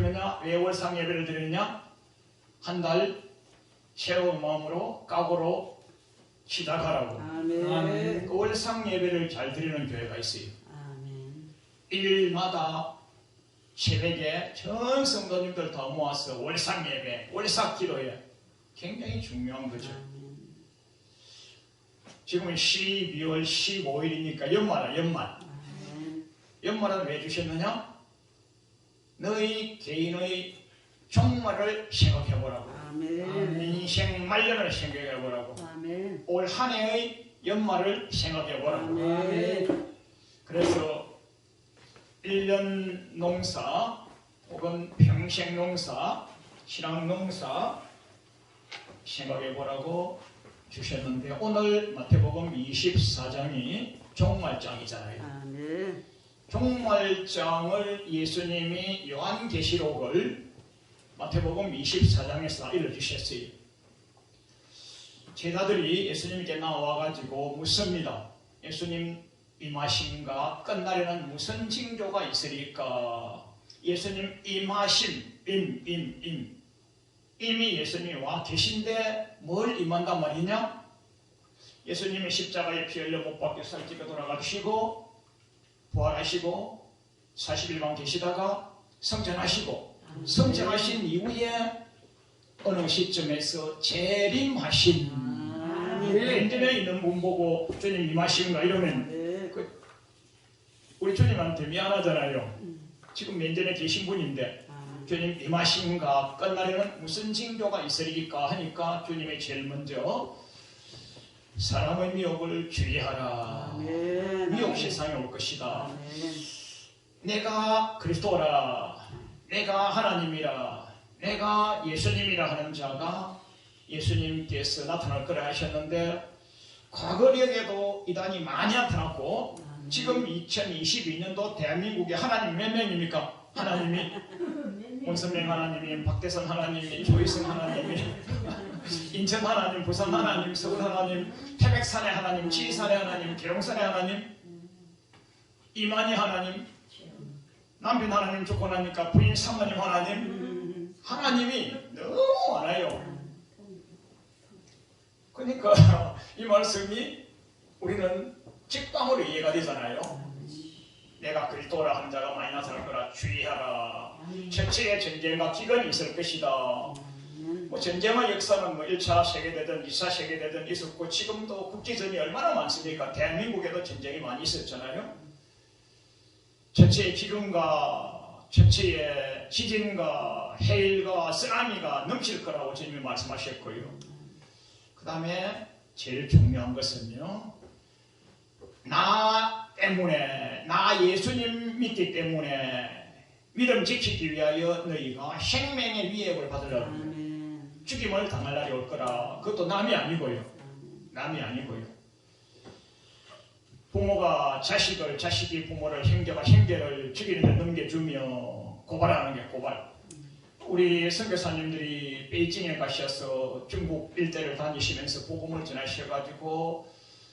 드리느냐? 왜 월상 예배를 드리느냐? 한 달 새로운 마음으로 각오로 시작하라고. 아멘. 그 월상 예배를 잘 드리는 교회가 있어요. 아멘. 일마다 새벽에 전 성도님들 다 모아서 월상 예배, 월삭 기도에 굉장히 중요한 거죠. 아멘. 지금은 12월 15일이니까 연말이야, 연말. 아멘. 연말은 왜 주셨느냐? 너희 개인의 종말을 생각해보라고. 아멘. 인생 말년을 생각해보라고. 아멘. 올 한 해의 연말을 생각해보라고. 아멘. 그래서 1년 농사 혹은 평생 농사, 신앙 농사 생각해보라고 주셨는데, 오늘 마태복음 24장이 종말장이잖아요. 아멘. 종말장을 예수님이 요한계시록을 마태복음 24장에서 알려주셨어요. 제자들이 예수님께 나와가지고 묻습니다. 예수님 임하심과 끝날에는 무슨 징조가 있으리까? 예수님 임하심, 이미 예수님이 와 계신데 뭘 임한단 말이냐? 예수님이 십자가에 피 흘려 못 박혀 살찌게 돌아가시고 부활하시고 40일간 계시다가 성전하시고 성전하신 이후에 어느 시점에서 재림하신. 맨전에 있는 분 보고 주님 임하시는가 이러면 우리 주님한테 미안하잖아요. 지금 맨전에 계신 분인데 주님 임하신가 끝날에는 무슨 징조가 있으리까 하니까 주님이 제일 먼저 사람의 미혹을 주의하라. 미혹 세상에 올 것이다. 내가 그리스도라, 내가 하나님이라, 내가 예수님이라 하는 자가 예수님께서 나타날 거라 하셨는데, 과거력에도 이단이 많이 나타났고 지금 2022년도 대한민국에 하나님 몇 명입니까? 하나님이 문선명 하나님이, 박대선 하나님이, 조희승 하나님이, 인천 하나님, 부산 하나님, 서울 하나님, 태백산의 하나님, 지리산의 하나님, 계룡산의 하나님, 이만희 하나님, 남편 하나님 죽고 나니까 부인 사모님 하나님, 하나님이 너무 많아요. 그러니까 이 말씀이 우리는 직방으로 이해가 되잖아요. 내가 그리스도라 하는 자가 많이 나타날 거라 주의하라. 최초의 전쟁과 기근이 있을 것이다. 뭐 전쟁의 역사는 뭐 1차 세계대전, 2차 세계대전 있었고 지금도 국제전이 얼마나 많습니까? 대한민국에도 전쟁이 많이 있었잖아요. 최초의 기근과 최초의 지진과 해일과 쓰나미가 넘칠 거라고 주님이 말씀하셨고요. 그 다음에 제일 중요한 것은요, 나 때문에, 나 예수님 믿기 때문에 믿음 지키기 위하여 너희가 생명의 위협을 받으려고 죽임을 당할 날이 올 거라. 그것도 남이 아니고요. 남이 아니고요. 부모가 자식을, 자식이 부모를, 형제가 형제를 죽이는 데 넘겨주며 고발하는 게 고발. 우리 선교사님들이 베이징에 가셔서 중국 일대를 다니시면서 복음을 전하셔가지고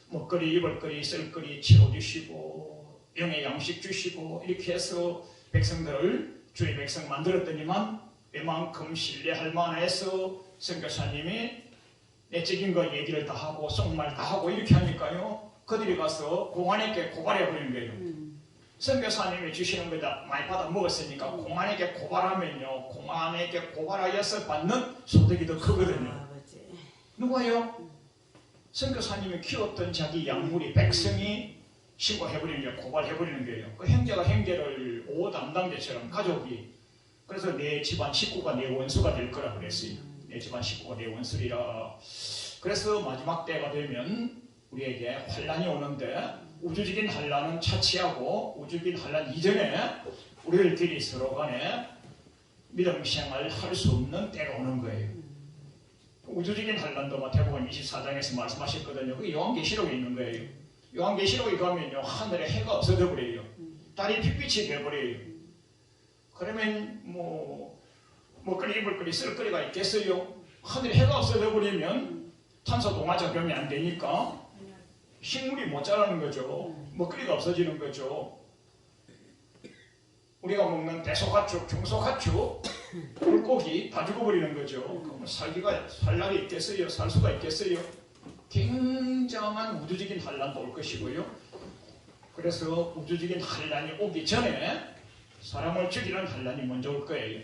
먹거리, 입을거리, 쓸거리 채워주시고 영의 양식 주시고 이렇게 해서 백성들을 주의 백성 만들었더니만 이만큼 신뢰할 만해서 선교사님이 내적인 거 얘기를 다 하고 속말 다 하고 이렇게 하니까요, 그들이 가서 공안에게 고발해버린 거예요. 선교사님이 주시는 거다 많이 받아 먹었으니까 공안에게 고발하면요, 공안에게 고발하여서 받는 소득이 더 크거든요. 누가요? 선교사님이 키웠던 자기 약물이 백성이 신고해버리는 게 고발해버리는 거예요. 그 형제가 형제를 5담당제처럼 가족이, 그래서 내 집안 식구가 내 원수가 될 거라 그랬어요. 내 집안 식구가 내 원수리라. 그래서 마지막 때가 되면 우리에게 환란이 오는데, 우주적인 환란은 차치하고 우주적인 환란 이전에 우리들끼리 서로 간에 믿음 생활을 할 수 없는 때가 오는 거예요. 우주적인 환란도 마태복음 24장에서 말씀하셨거든요. 그게 요한계시록에 있는 거예요. 요한계시록에 가면요, 하늘에 해가 없어져 버려요. 달이 핏빛이 되어버려요. 그러면 먹거리, 입을거리, 쓸거리가 있겠어요? 하늘에 해가 없어져 버리면 탄소 동화 적용이 안 되니까 식물이 못 자라는 거죠. 먹거리가 없어지는 거죠. 우리가 먹는 대소가축, 중소가축, 물고기 다 죽어버리는 거죠. 그럼 살 날이 있겠어요? 살 수가 있겠어요? 굉장한 우주적인 환란도 올 것이고요. 그래서 우주적인 환란이 오기 전에 사람을 죽이는 환란이 먼저 올 거예요.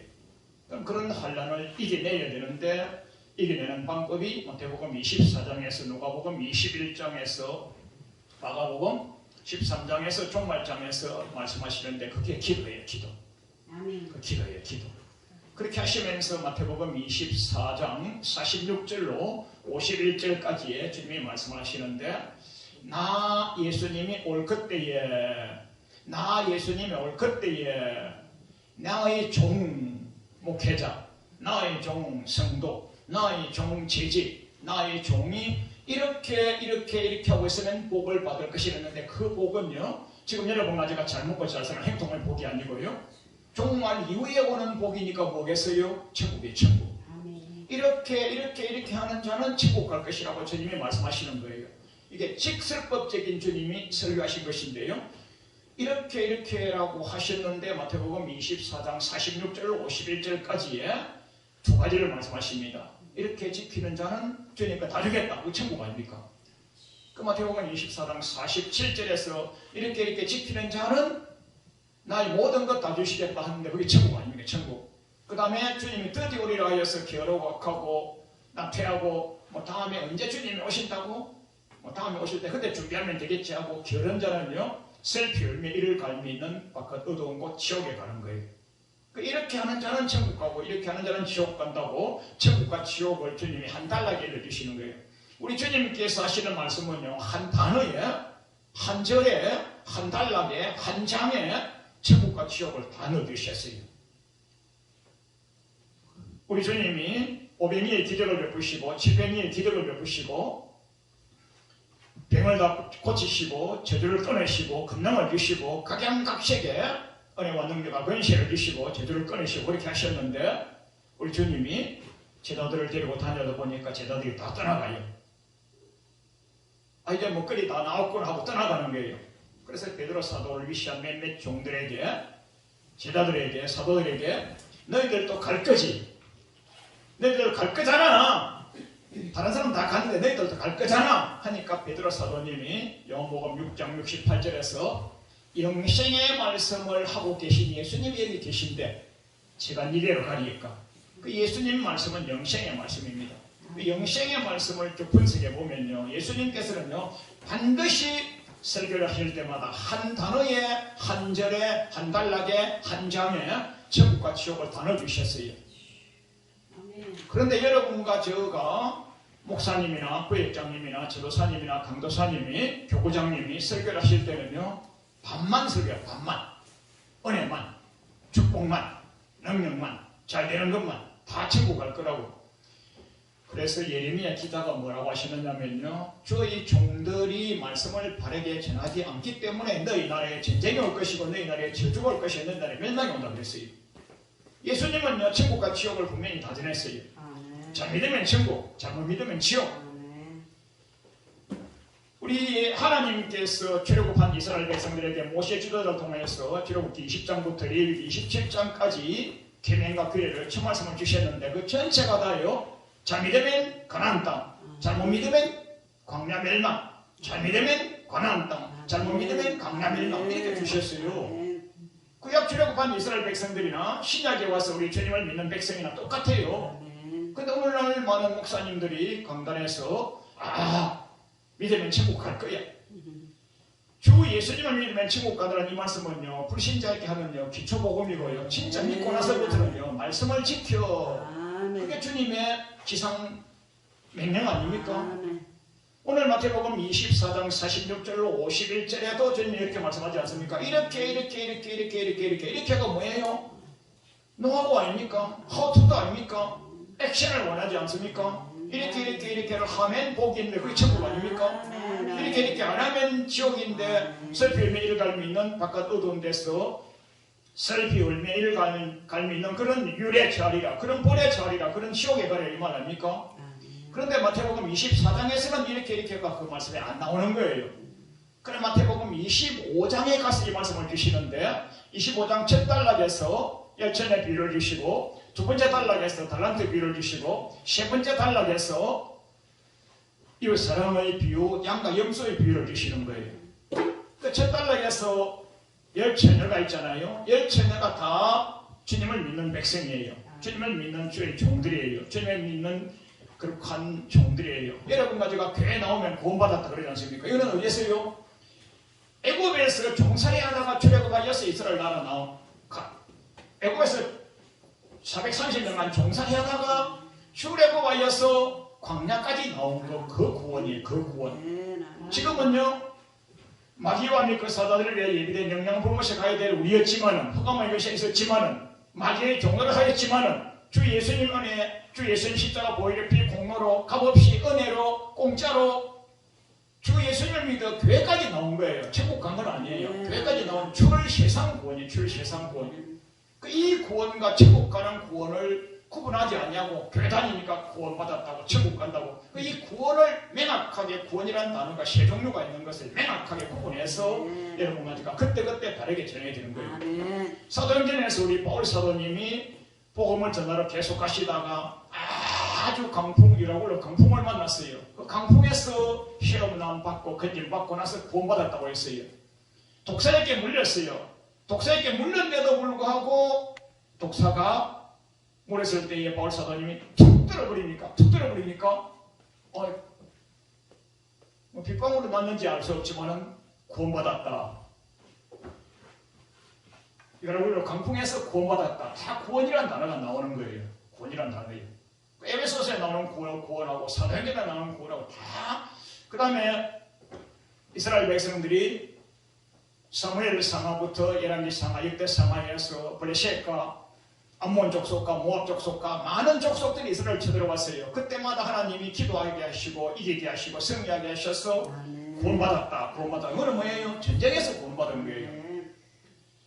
그럼 그런 환란을 이겨내야 되는데 이겨내는 방법이 마태복음 24장에서 누가복음 21장에서 마가복음 13장에서 종말장에서 말씀하시는데 그게 기도예요. 기도. 그 기도예요. 기도. 그렇게 하시면서 마태복음 24장 46절로 51절까지의 주님이 말씀하시는데 나 예수님이 올 그때에 나의 종 목회자, 나의 종 성도, 나의 종 재직, 나의 종이 이렇게 하고 있으면 복을 받을 것이랬는데 그 복은요 지금 여러분 가지가 잘 먹고 잘 사는 행동의 복이 아니고요 종말 이후에 오는 복이니까 뭐겠어요? 천국이에요. 천국. 이렇게 하는 자는 천국 갈 것이라고 주님이 말씀하시는 거예요. 이게 직설법적인 주님이 설교하신 것인데요. 이렇게라고 하셨는데 마태복음 24장 46절 51절까지의 두 가지를 말씀하십니다. 이렇게 지키는 자는 주님과 다 주겠다. 그 천국 아닙니까? 그 마태복음 24장 47절에서 이렇게 지키는 자는 나의 모든 것 다 주시겠다 하는데 그게 천국 아닙니까? 천국. 그 다음에 주님이 드디어 오리라 하여서 겨루고하고 낙태하고 다음에 언제 주님이 오신다고? 다음에 오실 때 그때 준비하면 되겠지 하고 겨른 자는요 셀피 열매 이를 갈미 있는 바깥 어두운 곳 지옥에 가는 거예요. 이렇게 하는 자는 천국 가고 이렇게 하는 자는 지옥 간다고 천국과 지옥을 주님이 한 달락에 알려주시는 거예요. 우리 주님께서 하시는 말씀은요 한 단어에 한 절에 한 달락에 한 장에 천국과 지옥을 다 넣어주셨어요. 우리 주님이 오병이의 기적을 베푸시고 질병이의 기적을 베푸시고 병을 다 고치시고 저주를 끊으시고 금능을 주시고 각양각색의 은혜와 능력과 권세를 주시고 저주를 끊으시고 그렇게 하셨는데 우리 주님이 제자들을 데리고 다녀다 보니까 제자들이 다 떠나가요. 이제 먹거리 다 나왔구나 하고 떠나가는 거예요. 그래서 베드로 사도를 위시한 몇몇 종들에게 제자들에게 사도들에게 너희들도 갈 거지? 너희들 갈 거잖아. 다른 사람 다 가는데 너희들도 갈 거잖아 하니까 베드로 사도님이 요한복음 6장 68절에서 영생의 말씀을 하고 계신 예수님이 여기 계신데 제가 이대로 가리니까 그 예수님 말씀은 영생의 말씀입니다. 그 영생의 말씀을 쭉 분석해 보면요 예수님께서는요 반드시 설교를 하실 때마다 한 단어에 한 절에 한 단락에 한 장에 천국과 지옥을 다 넣어주셨어요. 그런데 여러분과 저가 목사님이나 부회장님이나 전도사님이나 강도사님이 교구장님이 설교를 하실 때는요 반만 설교해요. 반만. 은혜만 축복만 능력만 잘 되는 것만 다 천국 갈 거라고. 그래서 예레미야 기자가 뭐라고 하시느냐면요 저희 종들이 말씀을 바르게 전하지 않기 때문에 너희 나라에 전쟁이 올 것이고 너희 나라에 저주가 올 것이고 너희 나라에 멸망이 온다고 그랬어요. 예수님은요 천국과 지옥을 분명히 다 전했어요. 잘 믿으면 천국, 잘못 믿으면 지옥. 우리 하나님께서 출애굽한 이스라엘 백성들에게 모세 지도자를 통해서 출애굽기 20장부터 레위기 27장까지 계명과 규례를 첫 말씀을 주셨는데 그 전체가 다요 잘 믿으면 가나안 땅, 잘못 믿으면 광야 멸망, 잘 믿으면 가나안 땅, 잘못 믿으면 광야 멸망 이렇게 주셨어요. 구약 출애굽한 이스라엘 백성들이나 신약에 와서 우리 주님을 믿는 백성이나 똑같아요. 근데 오늘날 많은 목사님들이 강단에서 믿으면 천국 갈 거야. 주 예수님을 믿으면 천국 가더라는 이 말씀은요 불신자에게 하면요 기초복음이고요 진짜 믿고 나서부터는요 말씀을 지켜 그게 주님의 지상 명령 아닙니까? 오늘 마태복음 24장 46절로 51절에도 주님이 이렇게 말씀하지 않습니까? 이렇게가 뭐예요? 노하우 아닙니까? 하우투도 아닙니까? 액션을 원하지 않습니까? 이렇게를 하면 복인데 그게 천국 아닙니까? 이렇게 안 하면 지옥인데 설피 열매를 갈미 있는 바깥 어두운 데서 설피 열매를 갈미 있는 그런 유래 자리라 그런 벌의 자리라 그런 지옥에 가려 이 말 아닙니까? 그런데 마태복음 24장에서는 이렇게가 그 말씀이 안 나오는 거예요. 그래 마태복음 25장에 가서 이 말씀을 주시는데 25장 첫 단락에서 열천의 비유를 주시고 두 번째 단락에서 달란트 비유를 주시고 세 번째 단락에서 이웃 사랑의 비유, 양과 염소의 비유를 주시는 거예요. 그 첫 단락에서 열 처녀가 있잖아요. 열 처녀가 다 주님을 믿는 백성이에요. 주님을 믿는 주의 종들이에요. 주님을 믿는 그룩한 종들이에요. 여러분과 제가 교회 나오면 구원받았다 그러지 않습니까? 이거는 어디서요? 애굽에서 종살이 하다가 출애굽하여서 이스라엘 나라 나온 애굽에서 430년간 종살이 하다가 출애굽하여서 광야까지 나온 거 그 구원이에요. 그 구원. 지금은요 마귀와 그 사자들을 위해 예비된 영양분무에 가야 될 우리였지만은 흑암의 것이 있었지만은 마귀의 종로를 하였지만은 주 예수님 은혜, 주 예수님 십자가 보혈의 피 공로로 값없이 은혜로 공짜로 주 예수님을 믿어 교회까지 나온 거예요. 천국 간 건 아니에요. 교회까지 나온 출세상 구원이 출세상 구원. 이 구원과 천국 가는 구원을 구분하지 않냐고. 교회 다니니까 구원 받았다고 천국 간다고. 이 구원을 명확하게, 구원이라는 단어가 세 종류가 있는 것을 명확하게 구분해서 여러분과 제가 그때그때 다르게 전해드리는 거예요. 사도행전에서 우리 바울 사도님이 복음을 전하러 계속 가시다가 아주 강풍이라고 강풍을 만났어요. 그 강풍에서 시험난 받고 건진 받고 나서 구원받았다고 했어요. 독사에게 물렸어요. 독사에게 물렸는데도 불구하고 독사가 물었을 때에 바울 사도님이 툭 떨어버리니까 뭐 빗방울을 맞는지 알 수 없지만은 구원받았다. 여러분 강풍에서 구원받았다. 다 구원이라는 단어가 나오는 거예요. 구원이라는 단어예요. 에베소서에 나오는 구원하고 사도행전에 나오는 구원하고 다. 그 다음에 이스라엘 백성들이 사무엘 상하부터 열왕기 상하, 역대 상하에서 블레셋과 암몬 족속과 모압 족속과 많은 족속들이 이스라엘 쳐들어왔어요. 그때마다 하나님이 기도하게 하시고 이기게 하시고 승리하게 하셔서 구원받았다. 구원받았다. 그건 뭐예요? 전쟁에서 구원받은 거예요.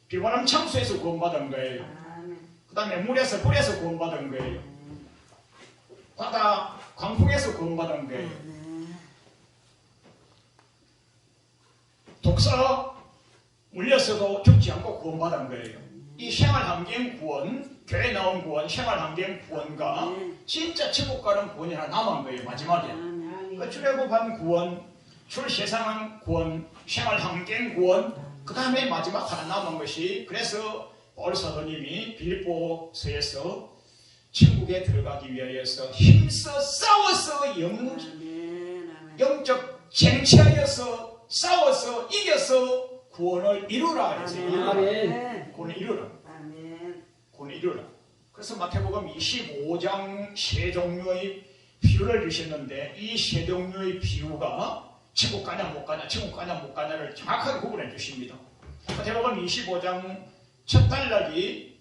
비바람 창수에서 구원받은 거예요. 그 다음에 물에서 불에서 구원받은 거예요. 바다 광풍에서 구원받은 거예요. 독사 물렸어도 죽지 않고 구원받은 거예요. 이 생활환경 구원, 교회 나온 구원, 생활환경 구원과 진짜 천국 가는 구원이 하나 남은 거예요. 마지막에 그 출애굽한 구원, 출세상한 구원, 생활환경 구원, 그 다음에 마지막 하나 남은 것이, 그래서 바울 사도님이 빌립보서에서 천국에 들어가기 위하여서 힘써 싸워서 영적 쟁취하여서 싸워서 이겨서 구원을 이루라 했어요. 구원을 이루라. 구원을 이루라. 그래서 마태복음 25장 세 종류의 비유를 주셨는데 이 세 종류의 비유가 천국 가냐 못 가냐, 천국 가냐 못 가냐를 정확하게 구분해 주십니다. 마태복음 25장 첫 단락이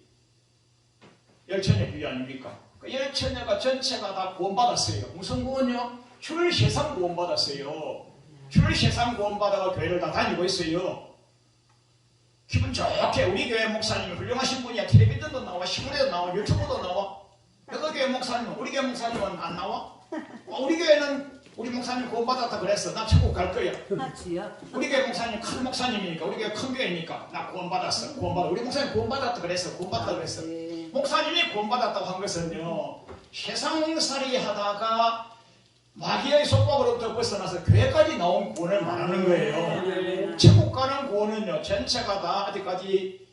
열처녀 비유 아닙니까? 그 열처녀가 전체가 다 구원받았어요. 무슨 구원이요? 출세상 구원받았어요. 출세상 구원받아가 교회를 다 다니고 있어요. 기분 좋게 우리 교회 목사님이 훌륭하신 분이야. 텔레비전도 나와, 신문에도 나와, 유튜브도 나와. 그 교회 목사님은, 우리 교회 목사님은 안 나와? 우리 교회는 우리 목사님 구원받았다 그랬어. 나 천국 갈 거야. 우리 교회 목사님 큰 목사님이니까, 우리 교회 큰 교회니까 나 구원받았어. 구원받아. 우리 목사님 구원받았다 그랬어. 구원받았다 그랬어. 목사님이 구원받았다고 한 것은요, 세상살이 하다가 마귀의 속박으로부터 벗어나서 교회까지 나온 구원을 말하는 거예요. 천국 가는 구원은요, 전체가 다 아직까지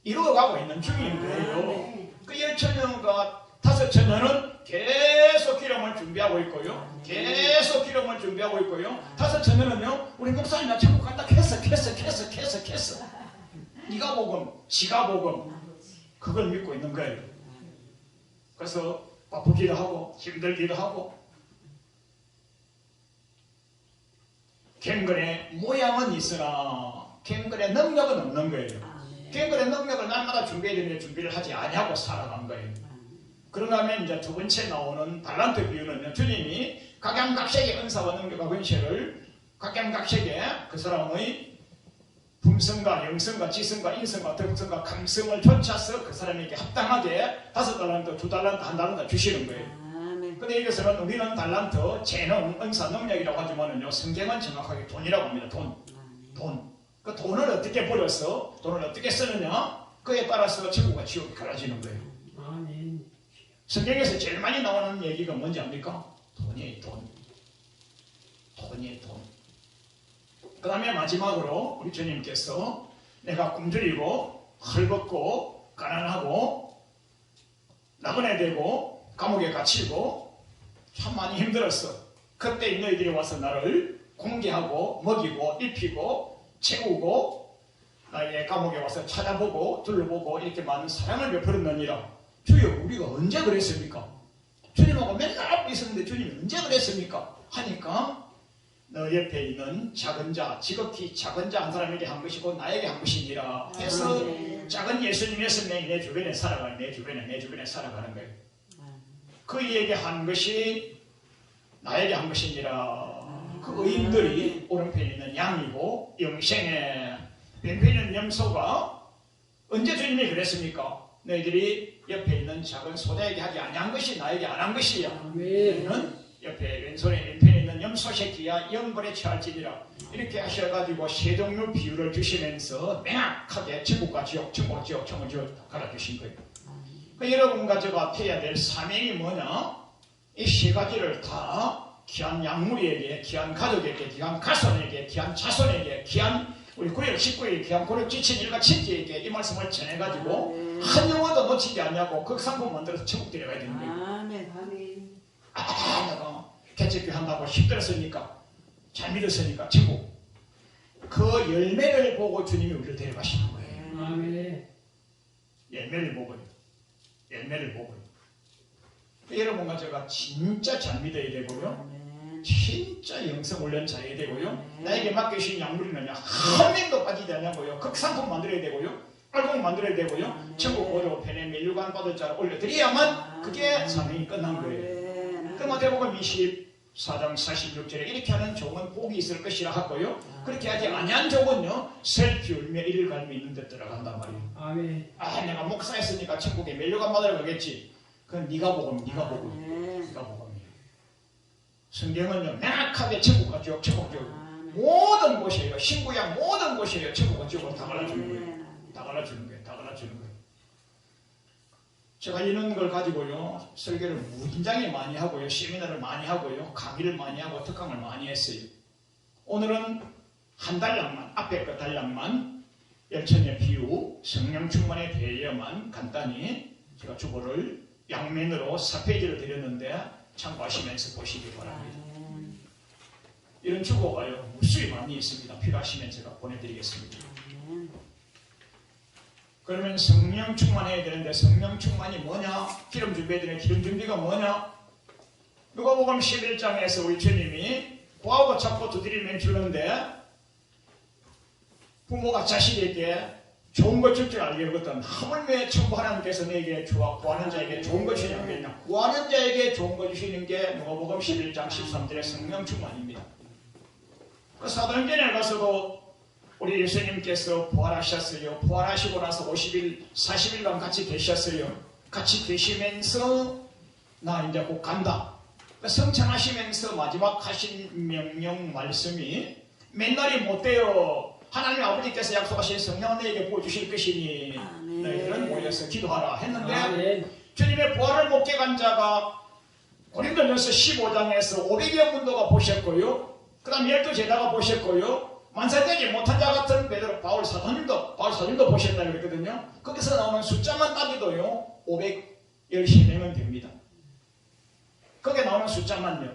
이루어가고 있는 중인 거예요. 그 열처녀가 다섯 처녀는 계속 기름을 준비하고 있고요. 계속 기름을 준비하고 있고요. 다섯 처녀는요, 우리 목사님 나 천국 간다 캐서 네가 복음, 지가 복음, 그걸 믿고 있는 거예요. 그래서 바쁘기도 하고 힘들기도 하고 경건의 모양은 있으나 경건의 능력은 없는 거예요. 경건의 능력을 날마다 준비해야 되는데 준비를 하지 아니하고 살아간 거예요. 그런가 하면 이제 두 번째 나오는 달란트 비유는요, 주님이 각양각색의 은사와 능력과 권세를 각양각색의 그 사람의 품성과 영성과 지성과 인성과 덕성과 감성을 쫓아서 그 사람에게 합당하게 5달란트, 2달란트, 1달란트 주시는 거예요. 근데 여기서는 우리는 달란트, 재능, 은사, 능력이라고 하지만은요, 성경은 정확하게 돈이라고 합니다. 돈. 그 돈을 어떻게 벌어서 돈을 어떻게 쓰느냐 그에 따라서 천국과 지옥이 갈라지는 거예요. 아멘. 성경에서 제일 많이 나오는 얘기가 뭔지 압니까? 돈이에요. 돈이에요. 돈. 그 다음에 마지막으로 우리 주님께서 내가 굶주리고 헐벗고 가난하고 나그네 되고 감옥에 갇히고 참 많이 힘들었어. 그때 너희들이 와서 나를 공개하고 먹이고 입히고 채우고 나의 감옥에 와서 찾아보고 둘러보고 이렇게 많은 사랑을 베풀었느니라. 주여 우리가 언제 그랬습니까? 주님하고 맨날 앞에 있었는데 주님이 언제 그랬습니까? 하니까 너 옆에 있는 작은 자, 지극히 작은 자 한 사람에게 한 것이고 나에게 한 것이니라 해서 작은 예수님 6명이 내 주변에 살아가는 내 주변에 살아가는 거예요. 그 이에게 한 것이 나에게 한 것이니라. 그 의인들이 오른편에 있는 양이고 영생에 왼편에 있는 염소가 언제 주님이 그랬습니까? 너희들이 옆에 있는 작은 소자에게 하지 아니한 것이 나에게 안 한 것이야. 너희는 옆에 왼편에 있는 염소 새끼야 영벌에 처할지니라. 이렇게 하셔가지고 세 종류 비유를 주시면서 명확하게 천국과 지옥, 천국과 지옥, 천국과 지옥 갈아주신 거예요. 여러분과 저가 해야 될 사명이 뭐냐? 이 세 가지를 다 귀한 양무리에게, 귀한 가족에게, 귀한 가손에게, 귀한 자손에게, 귀한 우리 구역 식구에게, 귀한 구역 지친 일가 친지에게 이 말씀을 전해가지고 한 영혼도 놓치지 않냐고 극상품 만들어서 천국 데려가야 되는 거예요. 아멘. 내가 개척교 한다고 힘들었으니까 잘 믿었으니까 천국. 그 열매를 보고 주님이 우리를 데려가시는 거예요. 아멘. 열매를 보고요. 열매를 보고요. 여러분과 제가 진짜 잘 믿어야 되고요. 진짜 영성 훈련 잘해야 되고요. 나에게 맡겨주신 양물이는요. 한 명도 빠지지 않냐고요. 극상품 만들어야 되고요. 알곡 만들어야 되고요. 천국 보조편에 멸류관 받을 자를 올려드려야만 그게 사명이 끝난 거예요. 그 마태복음 24장 46절에 이렇게 하는 종은 복이 있을 것이라 하고요. 그렇게 하지 아니한 종은요. 슬피 울며 이를 갈미 있는 데 들어간단 말이에요. 아멘. 내가 목사했으니까 천국에 멸류관 받으러 가겠지. 그건 네가 복음이야. 성경은요. 명확하게 천국과 지옥, 천국 지옥 모든 곳이에요. 신구약 모든 곳이에요. 천국과 지옥을 다 갈라주는 거예요. 다 갈라주는 거예요. 제가 이런 걸 가지고요. 설교를 무진장에 많이 하고요. 세미나를 많이 하고요. 강의를 많이 하고 특강을 많이 했어요. 오늘은 한 달락만, 앞에 그 달락만 열천의 비유, 성령 충만에 대해야만 간단히 제가 주보를 양면으로 4페이지를 드렸는데 참고하시면서 보시기 바랍니다. 이런 주보가요. 무수히 많이 있습니다. 필요하시면 제가 보내드리겠습니다. 그러면 성령 충만해야 되는데 성령 충만이 뭐냐? 기름 준비해야 되는 기름 준비가 뭐냐? 누가복음 11장에서 우리 주님이 구하고 찾고 두드리면 주는데 부모가 자식에게 좋은 것 줄 줄 알거든. 하물며 천부 하나님께서 내게 주와 구하는 자에게 좋은 것 주냐 그랬냐? 구하는 자에게 좋은 것 주시는 게 누가복음 11장 13절의 성령 충만입니다. 그 사도행전에 가서도 우리 예수님께서 부활하셨어요. 부활하시고 나서 50일, 40일간 같이 계셨어요. 같이 계시면서 나 이제 곧 간다. 성찬하시면서 마지막 하신 명령 말씀이 맨날이 못 돼요. 하나님 아버지께서 약속하신 성령을 너에게 부어주실 것이니 너희들은 모여서 기도하라 했는데 주님의 부활을 못 깨간 자가 고린도전서 15장에서 500여 문도가 보셨고요. 그 다음 12제자가 보셨고요. 만사되지 못한 자 같은 베드로 바울 사도님도 보셨다 그랬거든요. 거기서 나오는 숫자만 따지도요 513명은 됩니다. 거기에 나오는 숫자만요.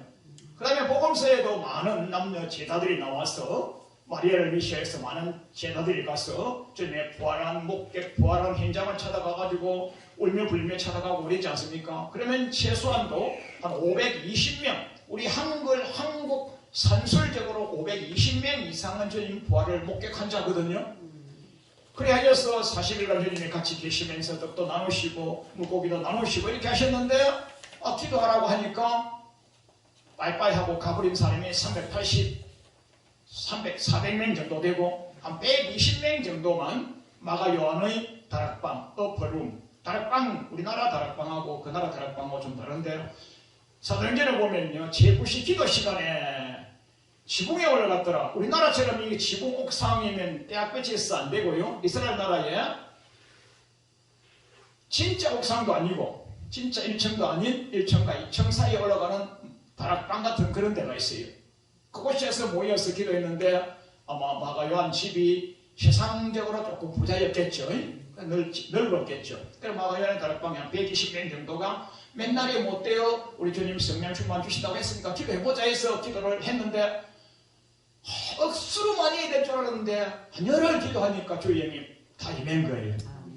그 다음에 복음서에도 많은 남녀 제자들이 나와서 마리아를 미시해서 많은 제자들이 가서 주님의 부활한 목격, 부활한 현장을 찾아가가지고 울며 불며 찾아가고 그러지 않습니까? 그러면 최소한도 한 520명, 우리 한국 산술적으로 520명 이상은 주님 부활을 목격한 자거든요. 그래 하셔서 40일간 주님이 같이 계시면서 떡도 나누시고 물고기도 나누시고 이렇게 하셨는데 기도하라고 하니까 빠이빠이 하고 가버린 사람이 400명 정도 되고 한 120명 정도만 마가 요한의 다락방, 어퍼룸, 다락방, 우리나라 다락방하고 그 나라 다락방하고 좀 다른데 사도행전을 보면요 제9시 기도 시간에 지붕에 올라갔더라. 우리나라처럼 이게 지붕 옥상이면 떼약볕이 있어 안 되고요. 이스라엘 나라에 진짜 옥상도 아니고 진짜 1층도 아닌 1층과 2층 사이에 올라가는 다락방 같은 그런 데가 있어요. 그곳에서 모여서 기도했는데 아마 마가요한 집이 세상적으로 조금 부자였겠죠. 넓었겠죠. 그래서 마가요한의 다락방에 한 120명 정도가 맨날에 못 돼요. 우리 주님 성령 충만 주신다고 했으니까 기도해보자 해서 기도를 했는데 억수로 많이 해야 될 줄 알았는데 한 열흘 기도하니까 주의 영이 다 임한 거예요.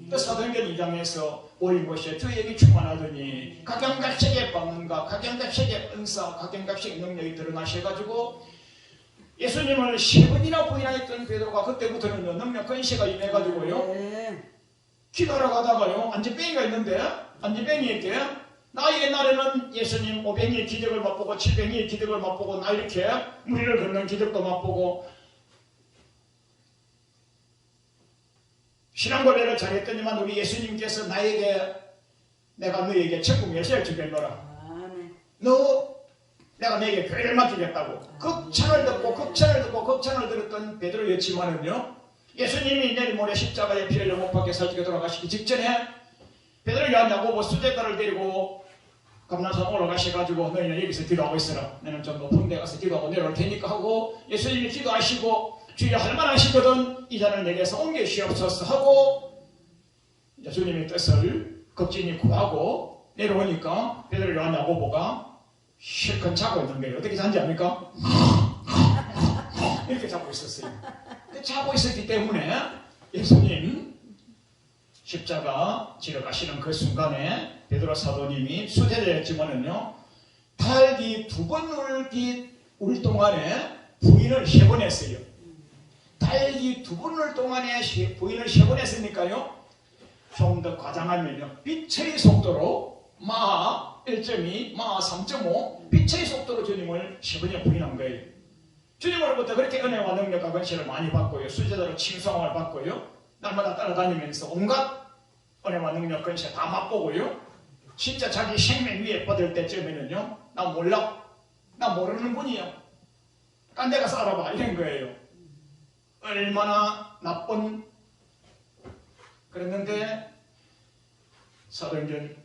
그 사도행전 2장에서 오인 곳에 주의 영이 충만하더니 각양각색의 방언과 각양각색의 은사, 각양각색의 능력이 드러나셔가지고 예수님을 3번이나 부인하였던 베드로가 그때부터는 능력 근시가 임해가지고요. 기도하러 가다가요. 안진뱅이가 있는데 안진뱅이에게 나 옛날에는 예수님 500의 기적을 맛보고 700의 기적을 맛보고 나 이렇게 무리를 걷는 기적도 맛보고 신앙고백을 잘했더니만 우리 예수님께서 나에게 내가 너에게 천국 열쇠를 주겠노라. 내가 너에게 교회를 맡기겠다고 극찬을 듣고 극찬을 듣고 극찬을 들었던 베드로였지만은요. 예수님이 내일 모레 십자가에 피 흘려 못 박혀 살찌게 돌아가시기 직전에 베드로, 요한, 야고보, 수제자를 데리고 감람산 올라가셔가지고 너희는 여기서 기도하고 있어라. 너는 좀 높은 데 가서 기도하고 내려올 테니까 하고 예수님이 기도하시고 주여 할만하시거든 이 잔을 내게서 옮겨주시옵소서 하고 예수님의 뜻을 극진히 구하고 내려오니까 베드로, 요한, 야고보가 실컷 자고 있는 거예요. 어떻게 잔지 압니까? 이렇게 자고 있었어요. 자고 있었기 때문에 예수님 십자가 지러 가시는 그 순간에 베드로 사도님이 수제자였지만은요 달기 2번 울 동안에 부인을 3번 했어요. 달기 2번 울 동안에 부인을 3번 했으니까요 좀 더 과장하면요 빛의 속도로 마 1.2, 마 3.5 빛의 속도로 주님을 3번이나 부인한 거예요. 주님으로부터 그렇게 은혜와 능력과 권세를 많이 받고요. 수제자로 칭송을 받고요. 날마다 따라다니면서 온갖 은혜와 능력 권세 다 맛보고요. 진짜 자기 생명 위에 뻗을 때쯤에는요. 나 몰라. 나 모르는 분이야. 딴 데 가서 알아봐. 이런 거예요. 얼마나 나쁜 그랬는데 사도행전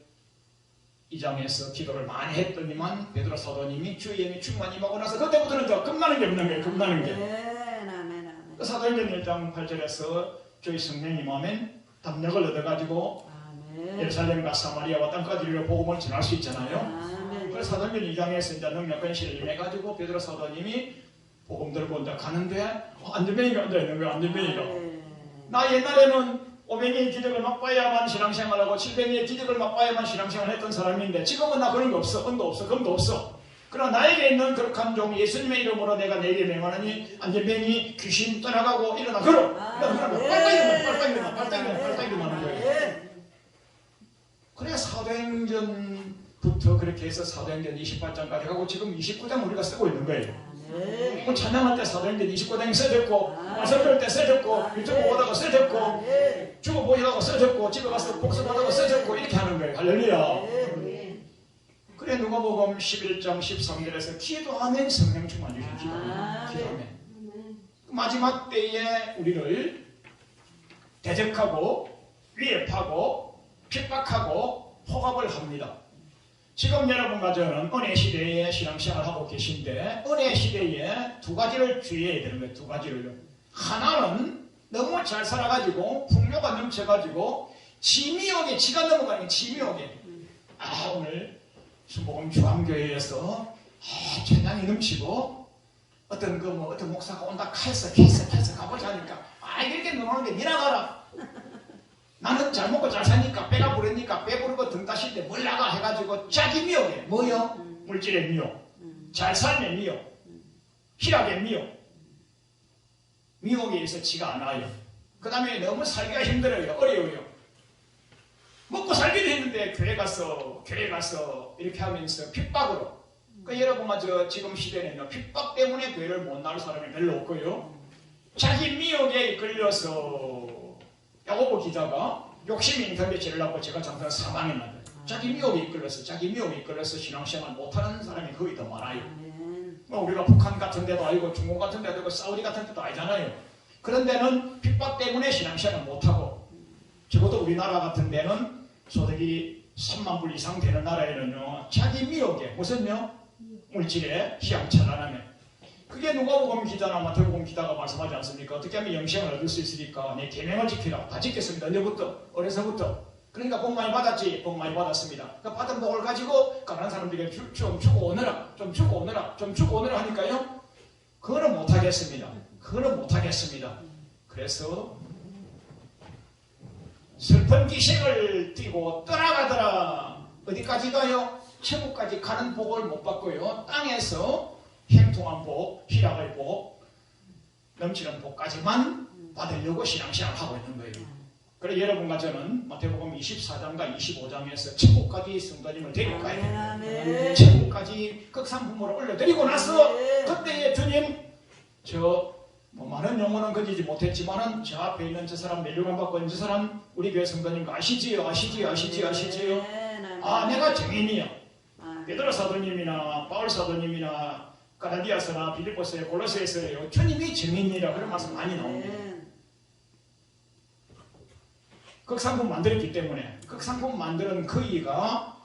2장에서 기도를 많이 했더니만 베드로 사도님이 주의 영이 충만히 임하고 나서 그때부터는 더 겁나는 게 없는 거예요. 겁나는 게. 그 사도행전 1장 8절에서 주의 성령이 임하면 담력을 얻어가지고 예루살렘과 사마리아와 땅까지 이르러 복음을 전할 수 있잖아요. 그래서 사도행전 2장에서 이제 능력 권세를 임해가지고 베드로 사도님이 복음 들고 이제 가는데 안전뱅이가 앉아있는 거예요. 안전뱅이가. 나 옛날에는 500의 기적을 맛봐야만 신앙생활하고 700의 기적을 맛봐야만 신앙생활을 했던 사람인데 지금은 나 그런 거 없어. 은도 없어. 금도 없어. 그러나 나에게 있는 거룩한 종 예수님의 이름으로 내가 내게 명하노니 안전뱅이 귀신 떠나가고 일어나 걸어. 빨리 일어나는 거예요. 그래야 사도행전부터 그렇게 해서 사도행전 28장까지 가고 지금 29장 우리가 쓰고 있는 거예요. 뭐 찬양할 때 사도행전 29장이 써졌고 설교할 때 써졌고 유튜브 보다가 써졌고 주고 보이다가 써졌고 집에 가서 복습하다가 써졌고 이렇게 하는 거예요. 할렐루야. 그래 누가복음 11장 13절에서 기도하면 성령 충만 주십시오. 기도하면 마지막 때에 우리를 대적하고 위협하고 핍박하고 폭압을 합니다. 지금 여러분과 저는 은혜 시대에 신앙생활을 하고 계신데 은혜 시대에 2가지를 주의해야 되는 거예요. 2가지를요. 하나는 너무 잘 살아가지고 풍요가 넘쳐가지고 지미옥에 지가 넘어가는 게 지미옥에 오늘 순복음 중앙교회에서 찬양이 넘치고 어떤 목사가 온다 칼서 가보자 하니까 이렇게 넘어오는 게 니나 가라. 나는 잘 먹고 잘 사니까 배가 부르니까 배 부르고 등 따실 때 뭘 나가 해가지고 자기 미혹에 뭐요? 물질의 미혹, 잘 삶의 미혹, 희락의 미혹, 미혹에 의해서 지가 안 와요. 그 다음에 너무 살기가 힘들어요. 어려워요. 먹고 살기도 했는데 교회 가서 이렇게 하면서 핍박으로. 여러분과 저 지금 시대에는 핍박 때문에 교회를 못 나올 사람이 별로 없고요. 자기 미혹에 이끌려서 야고보 기자가 욕심이 인터넷 지르려고 제가 잠깐 사망했는데 자기 미혹에 이끌려서 신앙생활 못하는 사람이 거의 더 많아요. 뭐 우리가 북한 같은 데도 아니고 중국 같은 데도 아니고 사우디 같은 데도 아니잖아요. 그런 데는 핍박 때문에 신앙생활을 못하고, 적어도 우리나라 같은 데는 소득이 3만 불 이상 되는 나라에는요, 자기 미역에 무슨요? 물질에 희양찬란하면, 그게 누가복음 기자나 마태복음 기자가 말씀하지 않습니까? 어떻게 하면 영생을 얻을 수 있으니까 내 계명을 지키라. 다 지켰습니다. 언제부터? 어려서부터. 그러니까 복 많이 받았지. 복 많이 받았습니다. 그러니까 받은 복을 가지고 가난한 사람들에게 좀 주고 오너라, 좀 주고 오너라, 좀 주고 오너라 하니까요, 그거는 못하겠습니다. 그거는 못하겠습니다. 그래서 슬픈 기색을 띠고 떠나가더라. 어디까지 가요? 천국까지 가는 복을 못 받고요, 땅에서 행통한 복, 희락의 복, 넘치는 복까지만 받으려고 신앙생활을 하고 있는 거예요. 그래서 여러분과 저는 마태복음 24장과 25장에서 천국까지 성도님을 데리고 가야 돼요. 천국까지 극상품으로 올려드리고 나서 그때의 주님, 뭐 많은 영혼은 거지지 못했지만은 저 앞에 있는 저 사람, 멸류관 받고 있는 저 사람, 우리 교회 성도님 거 아시지요? 아시지요? 아, 내가 증인이야. 베드로 사도님이나 바울 사도님이나 갈라디아서나 빌립보서에 골로새서에요, 주님이 증인이라 그런 말씀 많이 나옵니다. 극상품 만들었기 때문에, 극상품 만드는 그이가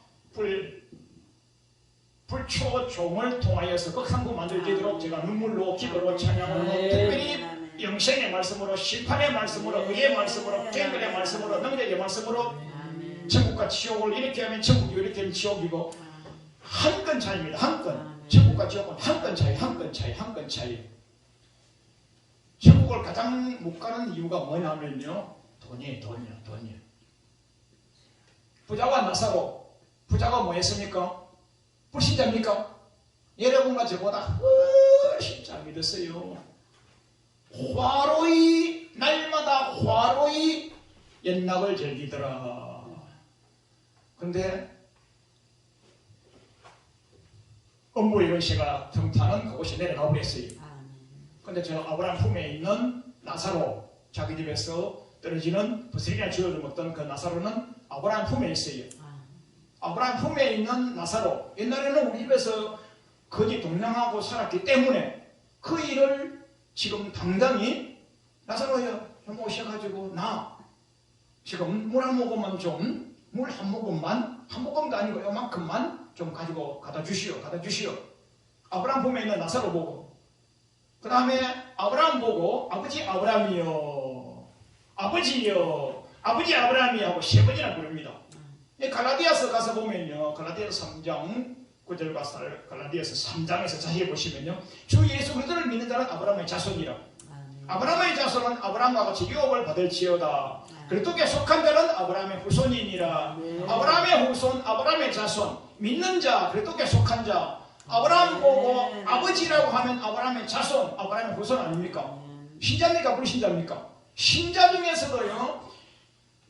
불초종을 통하여서 극상품 만들게 되도록 제가 눈물로, 기도로, 찬양으로, 특별히 영생의 말씀으로, 심판의 말씀으로, 의의 말씀으로, 갱글의 말씀으로, 능력의 말씀으로, 천국과 지옥을 이렇게 하면 천국이고 이렇게 하면 지옥이고, 한 건 차이입니다. 한 건. 천국과 지옥은 한 건 차이. 천국을 가장 못 가는 이유가 뭐냐면요, 돈이에요. 부자와 나사로, 부자가 뭐 했습니까? 불신자입니까? 여러분과 저보다 훨씬 잘 믿었어요. 화로이, 날마다 화로이 연락을 즐기더라. 근데 업무의 연세가 등타는 그곳이 내려가 버렸어요. 근데 저 아브라함 품에 있는 나사로, 자기 집에서 떨어지는 부스러기나 쥐어도 먹던 그 나사로는 아브라함 품에 있어요. 아브라함 품에 있는 나사로, 옛날에는 우리 집에서 거지 동냥하고 살았기 때문에 그 일을 지금 당당히, 나사로야 좀 오셔가지고 나 지금 물 한 모금만 좀, 물 한 모금만, 한 모금도 아니고 요만큼만 좀 가지고 가다 주시오. 아브라함 품에 있는 나사로 보고, 그 다음에 아브라함 보고 아버지 아브라함이요, 아버지 아브라함이 하고 세 번이나 부릅니다. 갈라디아서 가서 보면요, 갈라디아서 3장 9절과 갈라디아서 3장에서 자세히 보시면요, 주 예수 그리스도를 믿는 자는 아브라함의 자손이라. 아브라함의 자손은 아브라함과 같이 유업을 받을지어다. 그리스도께 속한 자는 아브라함의 후손이니라. 아브라함의 후손, 아브라함의 자손, 믿는 자, 그리스도께 속한 자, 아브라함 보고 아버지라고 하면 아브라함의 자손, 아브라함의 후손 아닙니까? 신자입니까? 불신자입니까? 신자 중에서도요,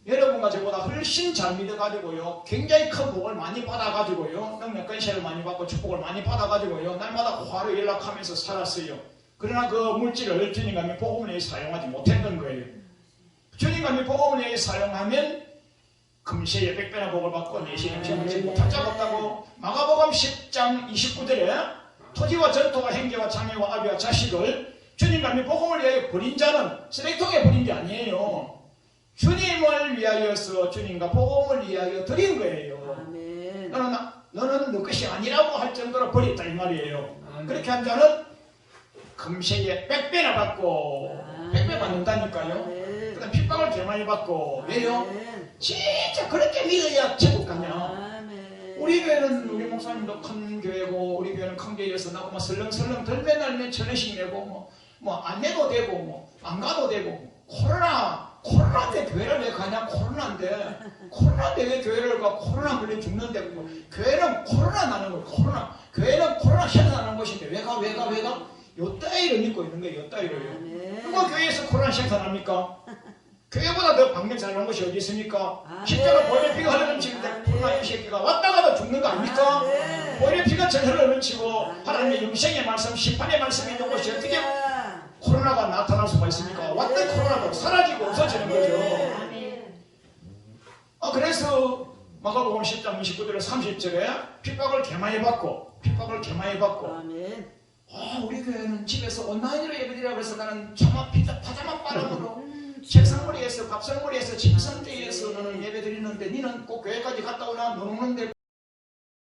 여러분과 저보다 훨씬 잘 믿어가지고요, 굉장히 큰 복을 많이 받아가지고요, 능력 권세를 많이 받고 축복을 많이 받아가지고요, 날마다 화로 연락하면서 살았어요. 그러나 그 물질을 주님감이 복음을 위해 사용하지 못했던 거예요. 주님감이 복음을 위해 사용하면 금세에 100배나 복을 받고 내시에 영생을 얻지 못할 자가 없다고. 마가복음 10장 29절에 토지와 전토와 행계와 장애와 아비와 자식을 주님감이 복음을 위하여 버린 자는 쓰레기통에 버린 게 아니에요. 주님을 위하여서, 주님과 복음을 위하여 드린 거예요. 아멘. 너는 너 것이 아니라고 할 정도로 버렸다 이 말이에요. 아멘. 그렇게 한 자는 금세에 100배나 받고, 100배 받는다니까요. 그 다음 핍박을 개 많이 받고. 왜요? 진짜 그렇게 믿어야 천국 가냐. 우리 교회는, 우리 목사님도 큰 교회고, 우리 교회는 큰 교회여서 나고 막 설렁설렁 덜면 날면 1,000원씩 내고, 뭐 안 내도 되고, 뭐 안 가도 되고. 코로나인데 교회를 왜 가냐? 코로나인데 왜 교회를 가? 코로나 걸려 죽는데, 뭐. 교회는 코로나 나는 거예요. 교회는 코로나 생산하는 것인데 왜 가? 요 따위로 믿고 있는 거예요. 요 따위로요. 누가 교회에서 코로나 생산합니까? 교회보다 더 방면 잘 나온 것이 어디 있습니까? 십자가 보혈의 피가 흘러넘치는데 코로나 이 새끼가 왔다가도 죽는 거 아닙니까? 보혈의 피가 전 흘러넘치고 하나님의 영생의 말씀, 심판의 말씀이 있는 것이 어떻게 코로나가 나타날 수가 있습니까? 왔던 코로나도 사라지고 없어지는 거죠. 그래서 마가복음 10장 29절에 30절에 핍박을 개 많이 받고 우리 교회는 집에서 온라인으로 예배드리라고 해서 나는 파자마 바람으로 책상머리에서 밥상머리에서 침상대에서 너는 예배드리는데 니는 꼭 교회까지 갔다 오나 너는 오는데